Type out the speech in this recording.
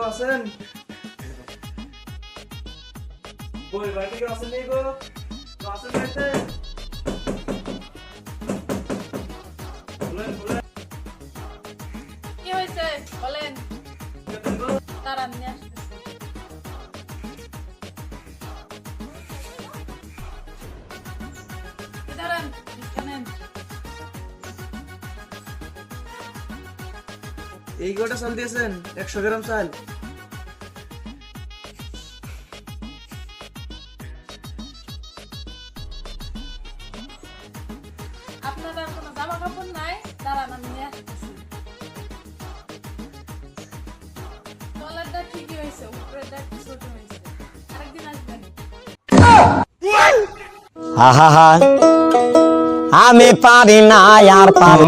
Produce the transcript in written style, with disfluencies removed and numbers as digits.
আছেন? বই বাড়িতে কেউ আছেন গো? কেউ আছেন বাড়িতে? বলেন। কি হয়েছে বলেন। দাঁড়ান নিয়ে আসতেছি। দাঁড়ান এখানে। এই গোটা চাল দিয়েছেন 100 গ্রাম চাল। আপনাদের কোনো জামা কাপড় নাই? দাঁড়ান আমি নিয়ে আসতেছি। তলারটা ঠিকই হয়েছে, উপরেরটা একটু ছোট হয়েছে। আরেকদিন আসবেন। আমি পারি না আর পারি